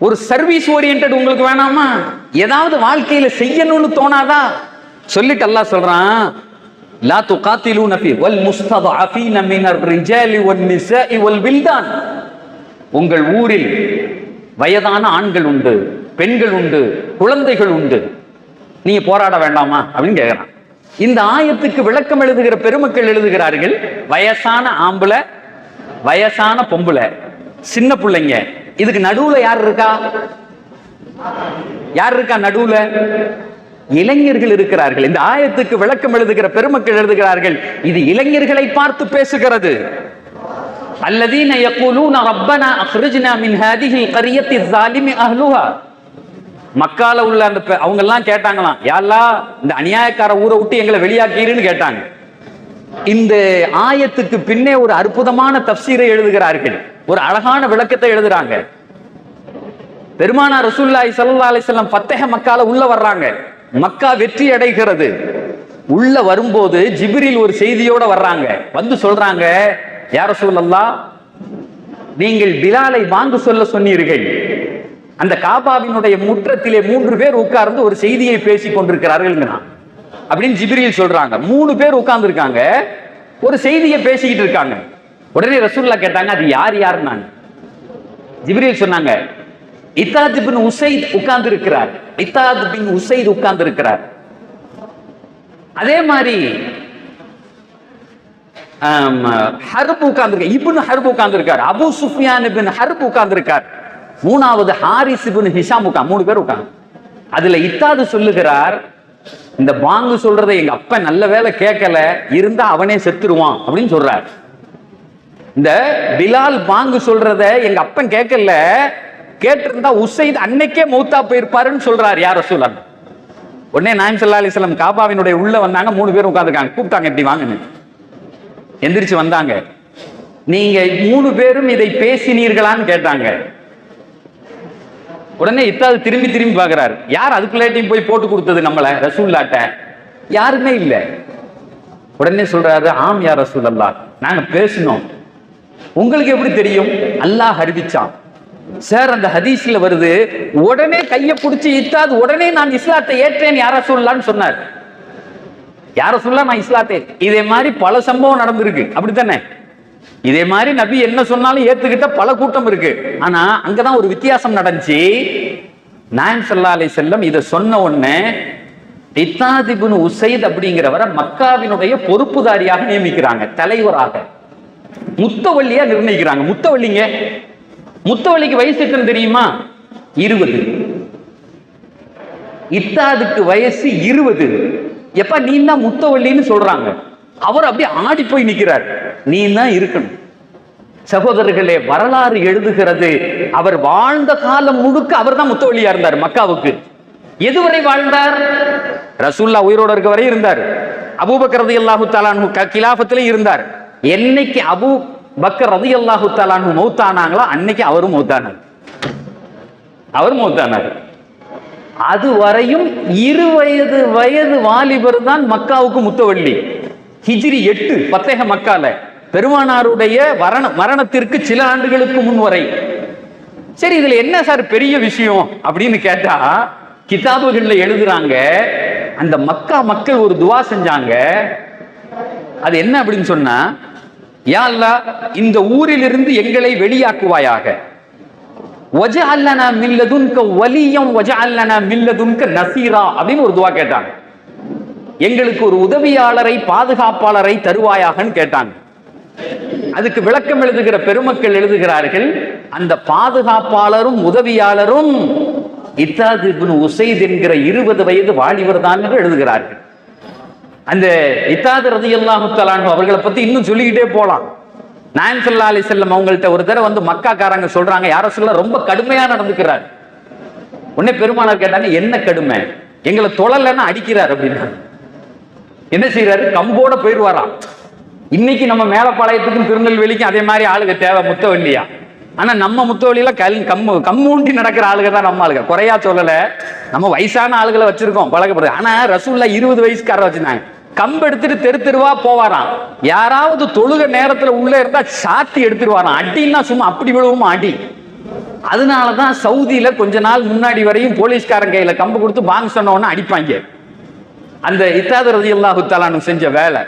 ஒரு சர்வீஸ் ஓரியன்டட் உங்களுக்கு வேணாமா? ஏதாவது வாழ்க்கையில செய்யணும்னு தோணாதா? சொல்லிட்டு அல்லாஹ் சொல்றான், லா துகாத்திலூன ஃபீ வல் முஸ்ததஅஃபீன மினர் ரிஜாலி வன் நிஸாஇ வல் வில்தான். உங்கள் ஊரில் வயதான ஆண்கள் உண்டு, பெண்கள் உண்டு, குழந்தைகள் உண்டு, நீங்க போராட வேண்டாமா அப்படின்னு கேட்கிறான். இந்த ஆயத்துக்கு விளக்கம் எழுதுகிற பெருமக்கள் எழுதுகிறார்கள், வயசான ஆம்பளை, வயசான பொம்பளை, சின்ன பிள்ளைங்க, இதுக்கு நடுவுல யார் இருக்கா? யார் இருக்கா நடுவுல? இளைஞர்கள் இருக்கிறார்கள். இந்த ஆயத்துக்கு விளக்கம் எழுதுகிற பெருமக்கள் எழுதுகிறார்கள், இது இளைஞர்களை பார்த்து பேசுகிறது. அல்லதீன யகூலூன ரப்பனா அக்ரிஜ்னா மின் ஹாதிஹில் கரியத்தி ஸாலிமி அஹ்லுஹா. மக்கால உள்ள அந்த அவங்க எல்லாம் கேட்டாங்களாம், யா அல்லாஹ், இந்த அநியாயக்கார ஊரை விட்டு எங்களை வெளியாக்கிருன்னு கேட்டாங்க. இந்த ஆயத்துக்கு பின்னே ஒரு அற்புதமான தஃப்சீரை எழுதுகிறார்கள், ஒரு அழகான விளக்கத்தை எழுதுறாங்க. பெருமானார் ரசூலுல்லாஹி ஸல்லல்லாஹு அலைஹி வஸல்லம் ஃபத்ஹ மக்கால உள்ள வர்றாங்க. மக்கா வெற்றி அடைகிறது. உள்ள வரும்போது ஜிப்ரீல் ஒரு செய்தியோட வர்றாங்க. வந்து சொல்றாங்க, யா ரசூலல்லாஹ், நீங்கள் பிலாலை வாங்க சொல்ல சொன்னீர்கள். அந்த காபாவினுடைய முற்றத்திலே 3 பேர் உட்கார்ந்து ஒரு செய்தியை பேசிக் கொண்டிருக்கிறார்கள் அப்படின்னு ஜிப்ரீல் சொல்றாங்க. 3 பேர் உட்கார்ந்து இருக்காங்க, ஒரு செய்தியை பேசிக்கிட்டு இருக்காங்க. உடனே ரசூலுல்லாஹ் கேட்டாங்க, அது யார் யாருன்னாங்க. ஜிப்ரீல் சொன்னாங்க, இத்தாத் பின் உசைத் உட்கார்ந்து இருக்கிறார். இத்தாத் பின் உசைத் உட்கார்ந்து இருக்கிறார். அதே மாதிரி ஹர்ப் உட்கார்ந்து இருக்கார், இப்னு ஹர்ப் உட்கார்ந்து இருக்கார், அபூ சுஃபியான் இப்னு ஹர்ப் உட்கார்ந்து இருக்கார், 3வது ஹாரிஸ் இப்னு ஹிஷாம் உட்கார்ந்து, 3 பேர் உட்கார்ந்து. அதுல இத்தாது சொல்லுகிறார், இந்த பாங்கு சொல்றதை எங்க அப்ப நல்ல வேலை கேட்கல, இருந்தா அவனே செத்துருவான் அப்படின்னு சொல்றார். இந்த பிலால் பாங்கு சொல்றத எங்க அப்பன் கேட்கல, கேட்டிருந்தா உசைத் அன்னைக்கே மௌத்தா போயிருப்பாருன்னு சொல்றாரு. யார் ரசூலுல்லாஹ். உடனே நாயகம் ஸல்லல்லாஹு அலைஹி வஸல்லம் காபாவினுடைய உள்ள வந்தாங்க. 3 பேர் உட்கார்ந்துருக்காங்க. கூப்பிட்டாங்க, இப்படி வாங்கன்னு. எந்திரிச்சு வந்தாங்க. நீங்க 3 பேரும் இதை பேசினீர்களான்னு கேட்டாங்க. உடனே இத்தாது திரும்பி திரும்பி பார்க்கிறார். யார் அதுக்குள்ளாட்டையும் போய் போட்டு கொடுத்தது நம்மளை ரசூல்லாட்ட? யாருமே இல்லை. உடனே சொல்றாரு, ஆம் யா ரசூலல்லாஹ், நாங்க பேசினோம். உங்களுக்கு எப்படி தெரியும்? அல்லாஹ் அறிவிச்சான். சார், அந்த ஹதீஸ்ல வருது, உடனே கையை பிடிச்சி இத்தாது உடனே நான் இஸ்லாத்தை ஏற்றேன் யா ரசூலுல்லாஹ்னு சொன்னார். யா ரசூலுல்லாஹ், நான் இஸ்லாத்தை. இதே மாதிரி பல சம்பவம் நடந்திருக்கு, அப்படித்தானே? இதே மாதிரி நபி என்ன சொன்னாலும் ஏத்துக்கிட்ட பல கூட்டம் இருக்கு. ஆனா அங்கதான் ஒரு வித்தியாசம் நடந்துச்சு. நாயகம் ஸல்லல்லாஹு அலைஹி வஸல்லம் இதை சொன்ன உடனே இத்தாத் இப்னு உஸைத் அப்படிங்கிறவரை மக்காவினுடைய பொறுப்புதாரியாக நியமிக்கிறாங்க, தலைவராக முத்தவள்ளியா நிர்ணயிக்கிறாங்க. முத்தவள்ளிங்க, முத்தவள்ளிக்கு வயசு எத்தனை தெரியுமா? 20. இத்தாதுக்கு வயசு 20. எப்ப நீ தான் முத்தவள்ளின்னு சொல்றாங்க. அவர் அப்படியே ஆடி போய் நிற்கிறார். நீ தான் இருக்கணும். சகோதரர்களே, வரலாறு எழுதுகிறது, அவர் வாழ்ந்த காலம் முழுக்க அவர் தான் முத்தவள்ளியா இருந்தார் மக்காவுக்கு. எதுவரை வாழ்ந்தார்? ரசூலுல்லாஹ் உயிரோடு இருக்க வரை இருந்தார். அபூபக்கர் ரலியல்லாஹு தஆலா அன்ஹு கிலாஃபத்திலே இருந்தார். என்னைக்கு அபூ பக்கர் ரலியல்லாஹு தஆலா அன்ஹு மௌத்தானாங்களோ அன்னைக்கு அவரும் மௌத்தானார். அவர் மௌத்தானார். அதுவரையும் 20 வயது வாலிபர் தான் மக்காவுக்கு முத்தவள்ளி. ஹிஜ்ரி 8 பத்தேக மக்கால பெருமானாருடைய மரணத்திற்கு சில ஆண்டுகளுக்கு முன் வரை. சரி, இதுல என்ன சார் பெரிய விஷயம் அப்படின்னு கேட்டா, கிதாபுகள்ல எழுதுறாங்க, அந்த மக்கா மக்கள் ஒரு துவா செஞ்சாங்க. அது என்ன அப்படின்னு சொன்னா, யா அல்லாஹ், இந்த ஊரிலிருந்து எங்களை வெளியாக்குவாயாக. வஜஅல் லனா மின் லதுன்க வலியம் வஜஅல் லனா மின் லதுன்க நஸீரா அப்படின்னு ஒரு துவா கேட்டாங்க. எங்களுக்கு ஒரு உதவியாளரை, பாதுகாப்பாளரை தருவாயாகன்னு கேட்டாங்க. அதுக்கு விளக்கம் எழுதுகிற பெருமக்கள் எழுதுகிறார்கள், அந்த பாதுகாப்பாளரும் உதவியாளரும் இத்தாத் இப்னு உஸைத் என்கிற 20 வயது வாலிபர் தான் என்று எழுதுகிறார்கள். அந்த இத்தாத் ரலியல்லாஹு தஆலா அன்ஹு அவர்களை பத்தி இன்னும் சொல்லிக்கிட்டே போலாம். நாயகம் ஸல்லல்லாஹு அலைஹி வஸல்லம் அவங்கள்ட்ட ஒரு தடவை வந்து மக்காக்காரங்க சொல்றாங்க, யா ரசூலல்லாஹ் ரொம்ப கடுமையா நடந்துக்கிறார். உடனே பெருமானார் கேட்டாங்க, என்ன கடுமை? எங்களை தொழலைன்னா அடிக்கிறார் அப்படின்னா. என்ன செய்யறாரு? கம்போட போயிடுவாராம். இன்னைக்கு நம்ம மேலப்பாளையத்துக்கும் திருநெல்வேலிக்கும் அதே மாதிரி ஆளுக தேவை, முத்தவள்ளியா. ஆனா நம்ம முத்தவள்ளியில கம்மூண்டி நடக்கிற ஆளுக தான் நம்ம ஆளுக. குறையா சொல்லல, நம்ம வயசான ஆளுகளை வச்சிருக்கோம் பழக்கப்படுது. ஆனா ரசூலுல்லாஹ் 20 வயசுக்கார வச்சிருந்தாங்க. கம்பு எடுத்துட்டு தெரு தெருவா போவாராம். யாராவது தொழுக நேரத்துல உள்ள இருந்தா சாத்தி எடுத்துருவாராம். அடின்னா சும்மா அப்படி விழுவும் அடி. அதனாலதான் சவுதியில கொஞ்ச நாள் முன்னாடி வரையும் போலீஸ்காரன் கையில கம்பு கொடுத்து பாங்க சொன்ன உடனே அடிப்பாங்க. அந்த இத்தாத் ரலியல்லாஹு தஆலா அன்ஹு செஞ்ச வேலை.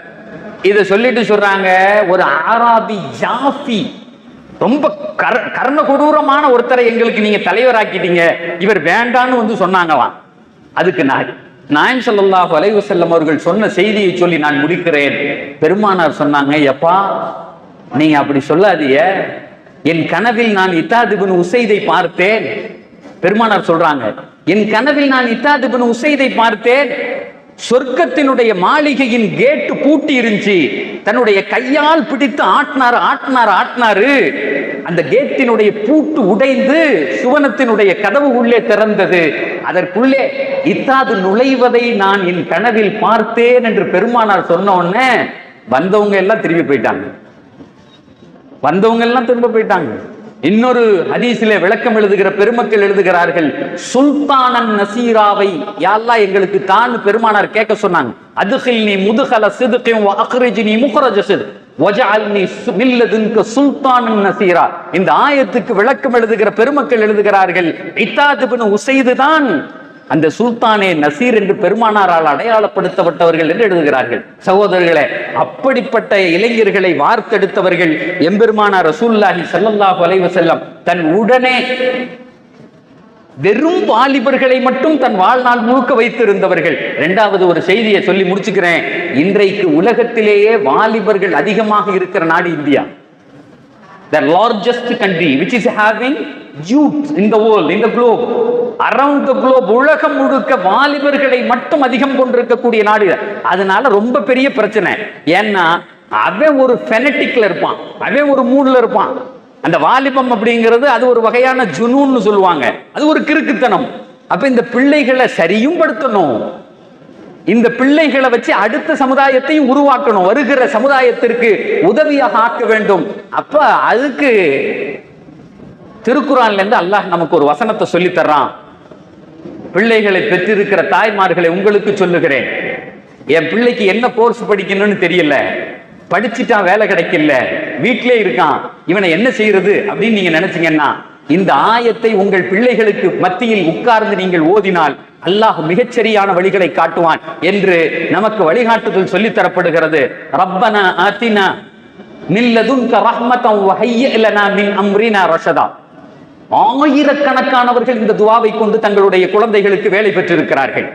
இதை சொல்லிட்டு சொல்றாங்க, ஒரு ஆராபி ஜாஃபி, ரொம்ப கர்ண கொடூரமான ஒருத்தரை எங்களுக்கு நீங்க தலைவராக்கிட்டீங்க, இவர் வேண்டான்னு வந்து சொன்னாங்களாம். அதுக்கு நாயகம் ஸல்லல்லாஹு அலைஹி வஸல்லம் அவர்கள் சொன்ன செய்தியை சொல்லி நான் முடிக்கிறேன். பெருமானார் சொன்னாங்க, எப்பா நீங்க அப்படி சொல்லாதீங்க, என் கனவில் நான் இத்தாத் இப்னு உஸைதை பார்த்தேன். பெருமானார் சொல்றாங்க, என் கனவில் நான் இத்தாத் இப்னு உஸைதை பார்த்தேன். சொர்க்கத்தினுடைய மாளிகையின் கேட்டு பூட்டி இருந்துச்சு. தன்னுடைய கையால் பிடித்து ஆட்டினாரு. அந்த கேட்டினுடைய பூட்டு உடைந்து சுவனத்தினுடைய கதவு உள்ளே திறந்தது. அதற்குள்ளே இத்தாது நுழைவதை நான் என் கனவில் பார்த்தேன் என்று பெருமானார் சொன்ன உடனே வந்தவங்க எல்லாம் திரும்பி போயிட்டாங்க. இன்னொரு ஹதீஸிலே விளக்கம் எழுதுகிற பெருமக்கள் எழுதுகிறார்கள், சுல்தானன் நசீராவை யா அல்லாஹ் எங்களுக்கு தான் பெருமானார் கேட்க சொன்னாங்க. அதுகில்னி முதுகல சிதுகின் வ அக்ரிஜ்னி முக்ரஜ சித்க் வஜஅல்னி மின் லதுன்க சுல்தானன் நசீரா. இந்த ஆயத்துக்கு விளக்கம் எழுதுகிற பெருமக்கள் எழுதுகிறார்கள், இத்தாத் இப்னு உஸைத் தான் அந்த சுல்தானே நசீர் என்று பெருமானாரால் அடையாளப்படுத்தப்பட்டவர்கள் என்று எழுதுகிறார்கள். சகோதரர்களே, அப்படிப்பட்ட இளைஞர்களை வார்த்தெடுத்தவர்கள் எம்பெருமானார் ரசூலுல்லாஹி ஸல்லல்லாஹு அலைஹி வஸல்லம் தன் உடனே வெறும் வாலிபர்களை மட்டும் தன் வாழ்நாள் முழுக்க வைத்திருந்தவர்கள். இரண்டாவது ஒரு செய்தியை சொல்லி முடிச்சுக்கிறேன். இன்றைக்கு உலகத்திலேயே வாலிபர்கள் அதிகமாக இருக்கிற நாடு India. The largest country which is having youth in the world, in the globe, around the globe, உலகம் முழுக்க வாலிபர்களை மட்டும் அதிகம் கொண்டிருக்கக்கூடிய நாடு. அதனால ரொம்ப பெரிய பிரச்சனை. ஏன்னா அவன் ஒரு ஃபெனட்டிக்ல இருப்பான், அவன் ஒரு மூட்ல இருப்பான். அந்த வாலிபம் அப்படிங்கிறது அது ஒரு வகையான ஜுனூன்னு சொல்லுவாங்க, அது ஒரு கிறுக்குத்தனம். அப்ப இந்த பிள்ளைகளை சரியும் படுத்தணும், இந்த பிள்ளைகளை வச்சு அடுத்த சமுதாயத்தையும் உருவாக்கணும், வருகிற சமுதாயத்திற்கு உதவியாக ஆக்க வேண்டும். அப்ப அதுக்கு திருக்குறான்ல இருந்து அல்லாஹ் நமக்கு ஒரு வசனத்தை சொல்லி தர்றான். பிள்ளைகளை பெற்றிருக்கிற தாய்மார்களை உங்களுக்கு சொல்லுகிறேன், என் பிள்ளைக்கு என்ன கோர்ஸ் படிக்கணும்னு தெரியல, படிச்சுட்டான் வேலை கிடைக்கல, வீட்டிலே இருக்கான், இவனை என்ன செய்யறது அப்படின்னு நீங்க நினைச்சீங்கன்னா இந்த ஆயத்தை உங்கள் பிள்ளைகளுக்கு மத்தியில் உட்கார்ந்து நீங்கள் ஓதினால் அல்லாஹ் மிகச்சரியான வழிகளை காட்டுவான் என்று நமக்கு வழிகாட்டுதல் சொல்லித் தரப்படுகிறது. ரப்பனா ஆத்தினா மின் லதுன்க ரஹ்மத்தன் வ ஹய்யிஅ் லனா மின் அம்ரினா ரஷதா. ஆயிரக்கணக்கானவர்கள் இந்த துஆவை கொண்டு தங்களுடைய குழந்தைகளுக்கு வேலை பெற்றிருக்கிறார்கள்.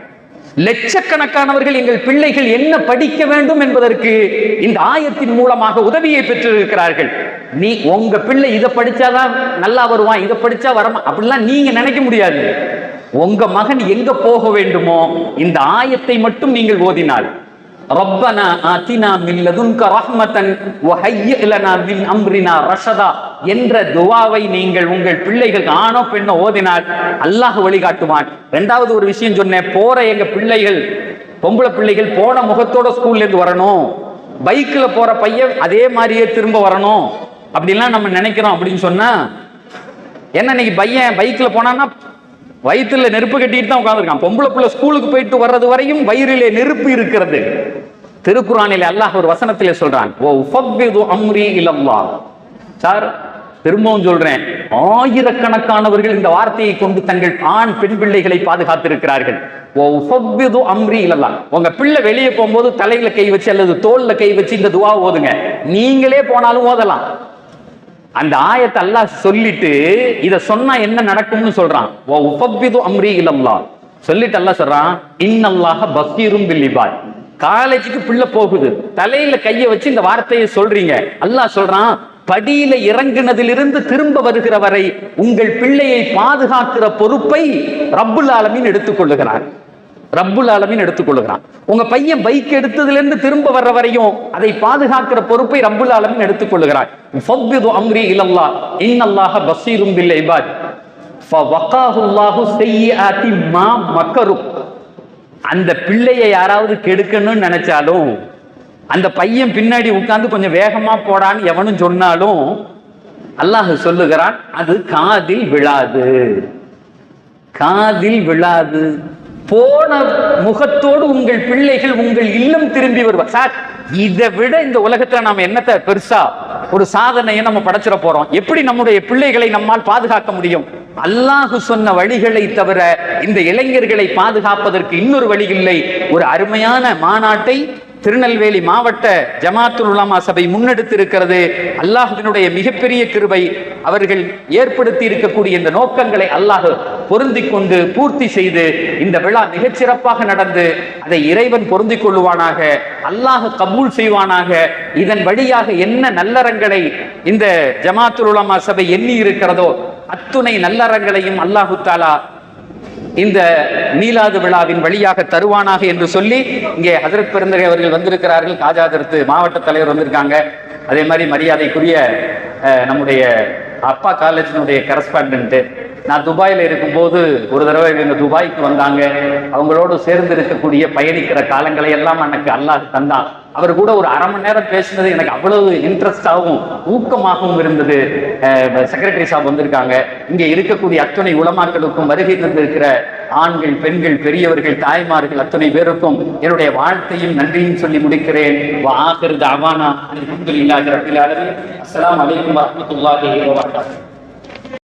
லட்சக்கணக்கானவர்கள் எங்கள் பிள்ளைகள் என்ன படிக்க வேண்டும் என்பதற்கு இந்த ஆயத்தின் மூலமாக உதவியை பெற்றிருக்கிறார்கள். நீ உங்க பிள்ளை இதை படிச்சாதான் நல்லா வருவான், இதை படிச்சா வரமா அப்படிலாம் நீங்க நினைக்க முடியாது. உங்க மகன் எங்க போக வேண்டுமோ இந்த ஆயத்தை மட்டும் நீங்கள் ஓதினால், ரப்பனா ஆத்தினா மின் லதுன்க ரஹ்மத்தன் வ ஹய்யிஅ் லனா மின் அம்ரினா ரஷதா என்ற துஆவை நீங்கள் உங்கள் பிள்ளைகள் ஆணோ பெண்ணோ ஓதினால் அல்லாஹ் வழிகாட்டுவான். இரண்டாவது ஒரு விஷயம் சொன்னேன், போற எங்க பிள்ளைகள் பொம்பளை பிள்ளைகள் போன முகத்தோட ஸ்கூல்ல இருந்து வரணும், பைக்ல போற பையன் அதே மாதிரியே திரும்ப வரணும் அப்படிலாம் நம்ம நினைக்கிறோம். அப்படின்னு சொன்னா என்ன, இன்னைக்கு பையன் பைக்ல போனான்னா வயிற்றுல நெருப்பு கட்டிட்டு தான் உட்கார்ந்துருக்கான். பொம்பளை பிள்ளை ஸ்கூலுக்கு போயிட்டு வர்றது வரையும் வயிறிலே நெருப்பு இருக்கிறது. திருக்குறானிலே அல்லாஹ் ஒரு வசனத்திலே சொல்றான், ஓ உஃபவ்விது அம்ரி இலல்லாஹ். சார் திரும்பவும் சொல்றேன், ஆயிரக்கணக்கானவர்கள் இந்த வார்த்தையை கொண்டு தங்கள் ஆண் பெண் பிள்ளைகளை பாதுகாத்திருக்கிறார்கள். ஓ உஃபவ்விது அம்ரி இலல்லாஹ். உங்க பிள்ளை வெளியே போகும்போது தலையில கை வச்சு அல்லது தோல்ல கை வச்சு இந்த துஆ ஓதுங்க. நீங்களே போனாலும் ஓதலாம். அந்த ஆயத்தை அல்லாஹ் சொல்லிட்டு இத சொன்னா என்ன நடக்கும்னு சொல்றான். ஓ உஃபவ்விது அம்ரி இலல்லாஹ் சொல்லிட்டு அல்லாஹ் சொல்றான், இன்னல்லாஹ பஸீரும் பில் இபாத். காலேஜுக்கு பிள்ளை போகுது, தலையில கையை வச்சு இந்த வார்த்தையை சொல்றீங்க. அல்லாஹ் சொல்றான், படியில இறங்குனதிலிருந்து திரும்ப வருகிற வரை உங்கள் பிள்ளையை பாதுகாக்கிற பொறுப்பை ரப்புல் ஆலமீன் எடுத்துக்கொள்ளுகிறார். ரப்புல் ஆலமீன் எடுத்துக்கொள்ளுகிறான். உங்க பையன் பைக் எடுத்ததுல இருந்து திரும்ப வர்ற வரையும் அதை பாதுகாக்கிற பொறுப்பை ரப்புல் ஆலமீன் எடுத்துக்கொள்ளுகிறார். ஃபவ்விது அம்ரி இலல்லாஹ் இன்னல்லாஹ பஸீரும் பில் இபாத் ஃபவகாஹுல்லாஹு ஸய்யிஆத்தி மா மக்கரு. அந்த பிள்ளையை யாராவது கெடுக்கணும்னு நினைச்சாலும், அந்த பையன் பின்னாடி உட்கார்ந்து கொஞ்சம் வேகமா போடான்னு எவனும் சொன்னாலும் அல்லாஹ் சொல்லுகிறான், அது காதில் விழாது, காதில் விழாது. போன முகத்தோடு உங்கள் பிள்ளைகள் உங்கள் இல்லம் திரும்பி வருவார். சார் இதை விட இந்த உலகத்துல நாம என்னத்தை பெருசா ஒரு சாதனையை நம்ம படைச்சிட போறோம்? எப்படி நம்முடைய பிள்ளைகளை நம்மால் பாதுகாக்க முடியும்? அல்லாஹ் சொன்ன வழிகளை தவிர இந்த இளைஞர்களை பாதுகாப்பதற்கு இன்னொரு வழி இல்லை. ஒரு அருமையான மாநாட்டை திருநெல்வேலி மாவட்ட ஜமாத்துல் உலமா சபை முன்னெடுத்திருக்கிறது. அல்லாஹ்வினுடைய மிகப்பெரிய கிருபை, அவர்கள் ஏற்படுத்தி இருக்கக்கூடிய இந்த நோக்கங்களை அல்லாஹ் பொருந்தி கொண்டு பூர்த்தி செய்து இந்த விழா மிகச்சிறப்பாக நடந்து அதை இறைவன் பொருந்திக் கொள்ளுவானாக, அல்லாஹ் கபூல் செய்வானாக. இதன் வழியாக என்ன நல்லறங்களை இந்த ஜமாத்துல் உலமா சபை எண்ணி இருக்கிறதோ அத்துணை நல்லறங்களையும் அல்லாஹு தாலா இந்த மீலாது விழாவின் வழியாக தருவானாக என்று சொல்லி இங்கே ஹஜரத் பெருந்தகை அவர்கள் வந்திருக்கிறார்கள். காஜா ஹஜரத் மாவட்ட தலைவர் வந்திருக்காங்க. அதே மாதிரி மரியாதைக்குரிய நம்முடைய அப்பா காலேஜினுடைய கரஸ்பாண்டன்ட், நான் துபாயில் இருக்கும்போது ஒரு தடவை இவங்க துபாய்க்கு வந்தாங்க. அவங்களோடு சேர்ந்து இருக்கக்கூடிய பயணிக்கிற காலங்களை எல்லாம் எனக்கு அல்லாஹ் தந்தான். அவர் கூட ஒரு அரை மணி நேரம் பேசினது எனக்கு அவ்வளவு இன்ட்ரெஸ்டாகவும் ஊக்கமாகவும் இருந்தது. செக்ரட்டரி சாப் வந்திருக்காங்க. இங்கே இருக்கக்கூடிய அத்துணை உலமாக்களுக்கும் வருகை தந்திருக்கிற ஆண்கள், பெண்கள், பெரியவர்கள், தாய்மார்கள் அத்துணை பேருக்கும் என்னுடைய வாழ்த்தையும் நன்றியும் சொல்லி முடிக்கிறேன். அஸ்ஸலாமு அலைக்கும் வரஹ்மத்துல்லாஹி வபரகாத்துஹு.